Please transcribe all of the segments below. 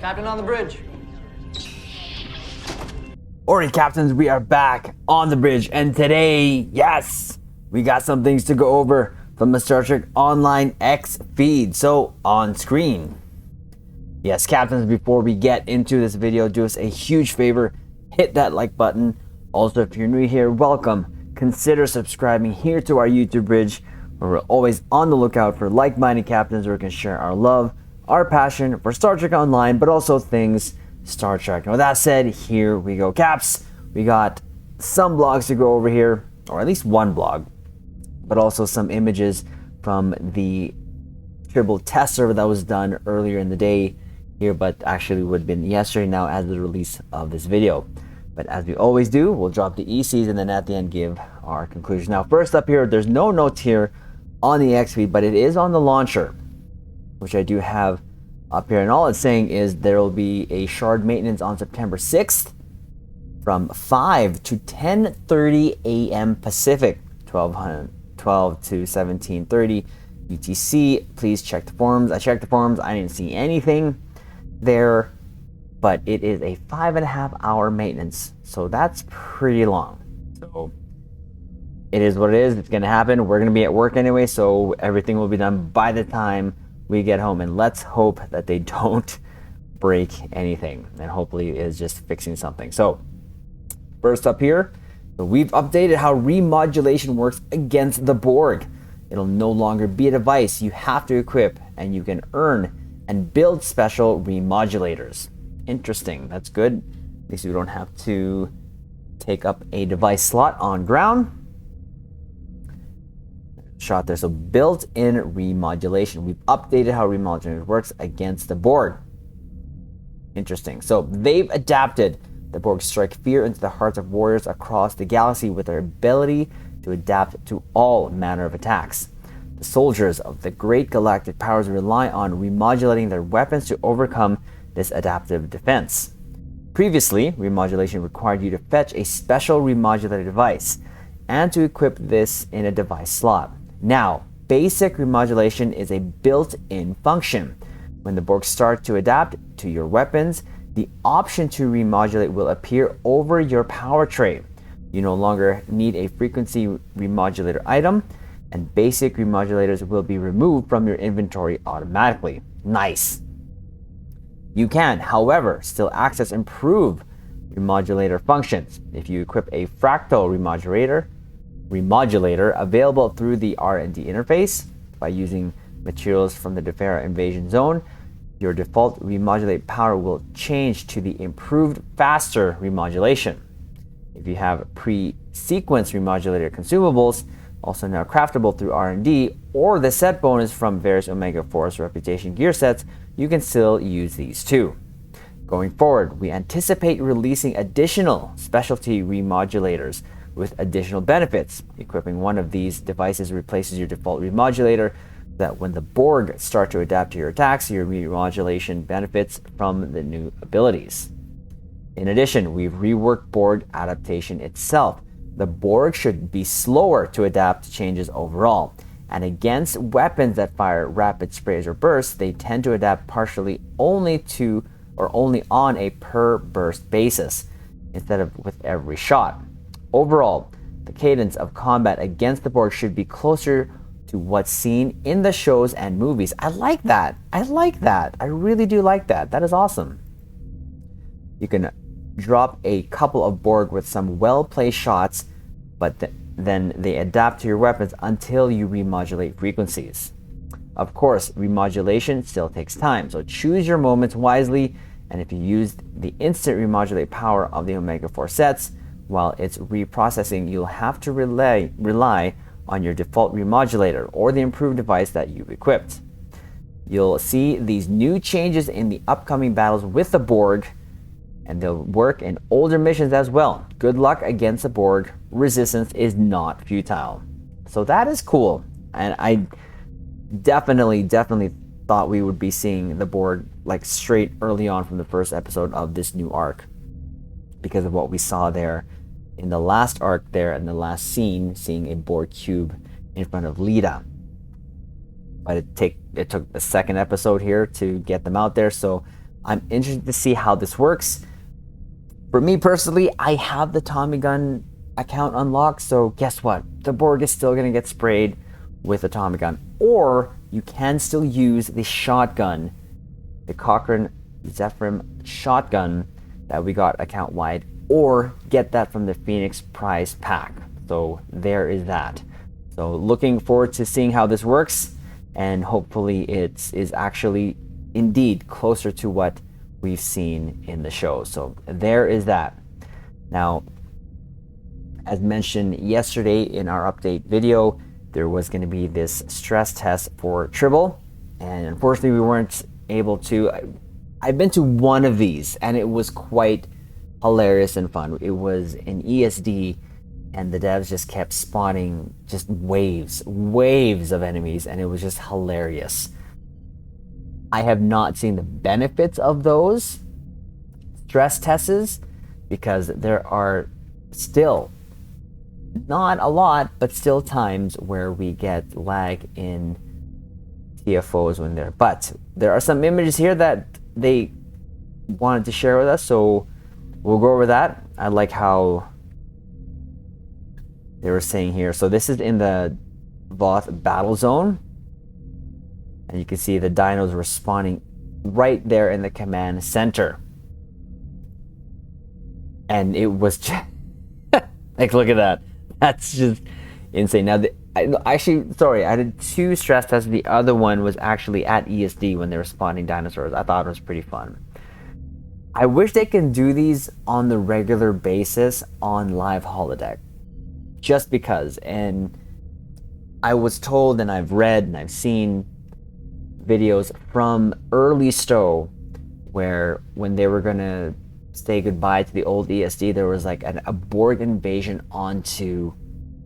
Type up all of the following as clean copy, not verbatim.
Captain on the bridge. Alright, captains, we are back on the bridge, and today, yes, we got some things to go over from the Star Trek Online X feed. So, on screen. Yes, captains, before we get into this video, do us a huge favor, hit that like button. Also, if you're new here, welcome. Consider subscribing here to our YouTube bridge, where we're always on the lookout for like-minded captains where we can share our love, our passion for Star Trek Online, but also things Star Trek. Now, with that said, here we go, Caps. We got some blogs to go over here, or at least one blog, but also some images from the Tribble test server that was done earlier in the day here, but actually would have been yesterday now as the release of this video. But as we always do, we'll drop the ECs and then at the end give our conclusion. Now, first up here, there's no notes here on the X feed, but it is on the launcher, which I do have up here, and all it's saying is there will be a shard maintenance on September 6th from 5 to 10:30 a.m. Pacific, 12 to 17:30 UTC. Please check the forums. I checked the forums. I didn't see anything there, but it is a 5.5 hour maintenance, so that's pretty long. So it is what it is. It's going to happen. We're going to be at work anyway, so everything will be done by the time we get home, and let's hope that they don't break anything, and hopefully it's just fixing something. So first up here, we've updated how remodulation works against the Borg. It'll no longer be a device you have to equip, and you can earn and build special remodulators. Interesting. That's good. At least we don't have to take up a device slot on ground. Shot there. So built-in remodulation. We've updated how remodulation works against the Borg. Interesting. So they've adapted the Borg strike fear into the hearts of warriors across the galaxy with their ability to adapt to all manner of attacks. The soldiers of the great galactic powers rely on remodulating their weapons to overcome this adaptive defense. Previously, remodulation required you to fetch a special remodulator device and to equip this in a device slot. Now, basic remodulation is a built-in function. When the Borg start to adapt to your weapons, the option to remodulate will appear over your power tray. You no longer need a frequency remodulator item, and basic remodulators will be removed from your inventory automatically. Nice. You can, however, still access improved remodulator functions if you equip a fractal remodulator available through the R&D interface. By using materials from the Defera invasion zone, your default remodulate power will change to the improved faster remodulation. If you have pre-sequence remodulator consumables, also now craftable through R&D, or the set bonus from various Omega Force reputation gear sets, you can still use these too. Going forward, we anticipate releasing additional specialty remodulators with additional benefits. Equipping one of these devices replaces your default remodulator, so that when the Borg start to adapt to your attacks, your remodulation benefits from the new abilities. In addition, we've reworked Borg adaptation itself. The Borg should be slower to adapt to changes overall, and against weapons that fire rapid sprays or bursts, they tend to adapt partially only on a per burst basis, instead of with every shot. Overall, the cadence of combat against the Borg should be closer to what's seen in the shows and movies. I like that. I like that. I really do like that. That is awesome. You can drop a couple of Borg with some well-placed shots, but then they adapt to your weapons until you remodulate frequencies. Of course, remodulation still takes time, so choose your moments wisely, and if you use the instant remodulate power of the Omega 4 sets, while it's reprocessing, you'll have to rely on your default remodulator or the improved device that you've equipped. You'll see these new changes in the upcoming battles with the Borg, and they'll work in older missions as well. Good luck against the Borg. Resistance is not futile. So that is cool, and I definitely thought we would be seeing the Borg like straight early on from the first episode of this new arc, because of what we saw there in the last arc there in the last scene, seeing a Borg cube in front of Lita. But it took the second episode here to get them out there, so I'm interested to see how this works. For me personally, I have the Tommy gun account unlocked, so guess what? The Borg is still going to get sprayed with a Tommy gun. Or you can still use the shotgun, the Cochrane Zephyr shotgun that we got account wide, or get that from the Phoenix prize pack. So there is that. So looking forward to seeing how this works, and hopefully it is actually indeed closer to what we've seen in the show. So there is that. Now, as mentioned yesterday in our update video, there was going to be this stress test for Tribble, and unfortunately we weren't able to. I've been to one of these and it was quite hilarious and fun. It was an ESD, and the devs just kept spawning just waves of enemies, and it was just hilarious. I have not seen the benefits of those stress tests because there are still not a lot, but still times where we get lag in TFOs when they're. But there are some images here that they wanted to share with us, so we'll go over that. I like how they were saying here. So this is in the Voth battle zone, and you can see the dinos were spawning right there in the command center, and it was just like, look at that. That's just insane. Now, actually, sorry, I did 2 stress tests. The other one was actually at ESD when they were spawning dinosaurs. I thought it was pretty fun. I wish they can do these on the regular basis on live holodeck, just because. And I was told, and I've read, and I've seen videos from early Stowe where when they were gonna say goodbye to the old ESD, there was like a Borg invasion onto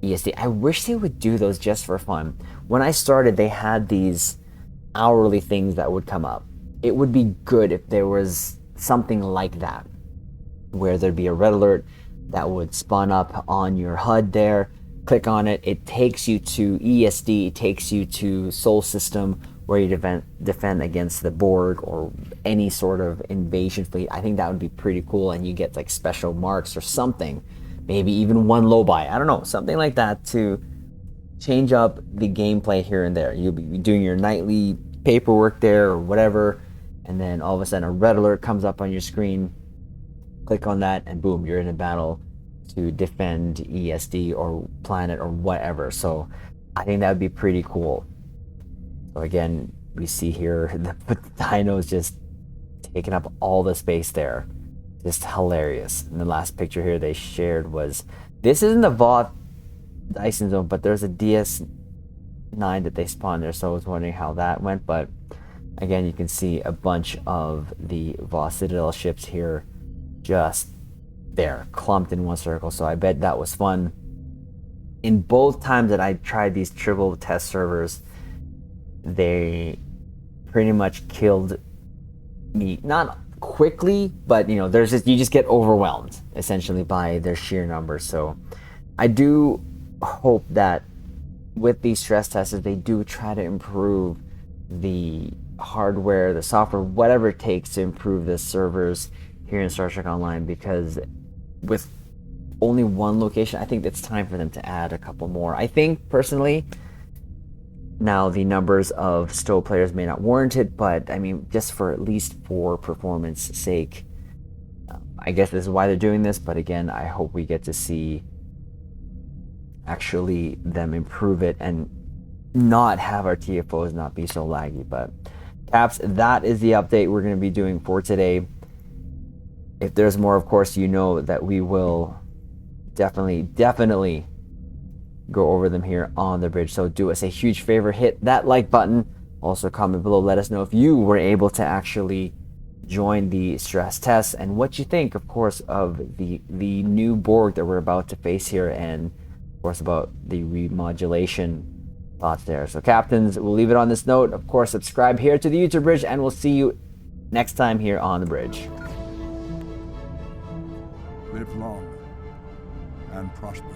ESD. I wish they would do those just for fun. When I started, they had these hourly things that would come up. It would be good if there was something like that, where there'd be a red alert that would spawn up on your HUD there. Click on it, it takes you to ESD, it takes you to Sol System, where you defend against the Borg or any sort of invasion fleet. I think that would be pretty cool, and you get like special marks or something, maybe even one low buy, I don't know, something like that to change up the gameplay here and there. You'll be doing your nightly paperwork there or whatever, and then all of a sudden a red alert comes up on your screen. Click on that and boom, you're in a battle to defend ESD or planet or whatever. So I think that would be pretty cool. So again, we see here the dinos just taking up all the space there. Just hilarious. And the last picture here they shared was, this isn't the Voth Dyson zone, but there's a DS9 that they spawned there, so I was wondering how that went. But again, you can see a bunch of the Voth Citadel ships here just there, clumped in one circle. So I bet that was fun. In both times that I tried these Tribble test servers, they pretty much killed me, not quickly, but you know, there's just, you just get overwhelmed essentially by their sheer numbers. So I do hope that with these stress tests, they do try to improve the hardware, the software, whatever it takes to improve the servers here in Star Trek Online, because with only one location, I think it's time for them to add a couple more. I think personally, now the numbers of Stowe players may not warrant it, but I mean, just for at least for performance sake, I guess this is why they're doing this. But again, I hope we get to see actually them improve it and not have our TFOs not be so laggy. But Caps, that is the update we're going to be doing for today. If there's more, of course, you know that we will definitely go over them here on the bridge. So do us a huge favor, hit that like button. Also comment below, let us know if you were able to actually join the stress test and what you think, of course, of the new Borg that we're about to face here, and of course about the remodulation thoughts there. So captains, we'll leave it on this note. Of course, subscribe here to the YouTube bridge, and we'll see you next time here on the bridge. Live long and prosper.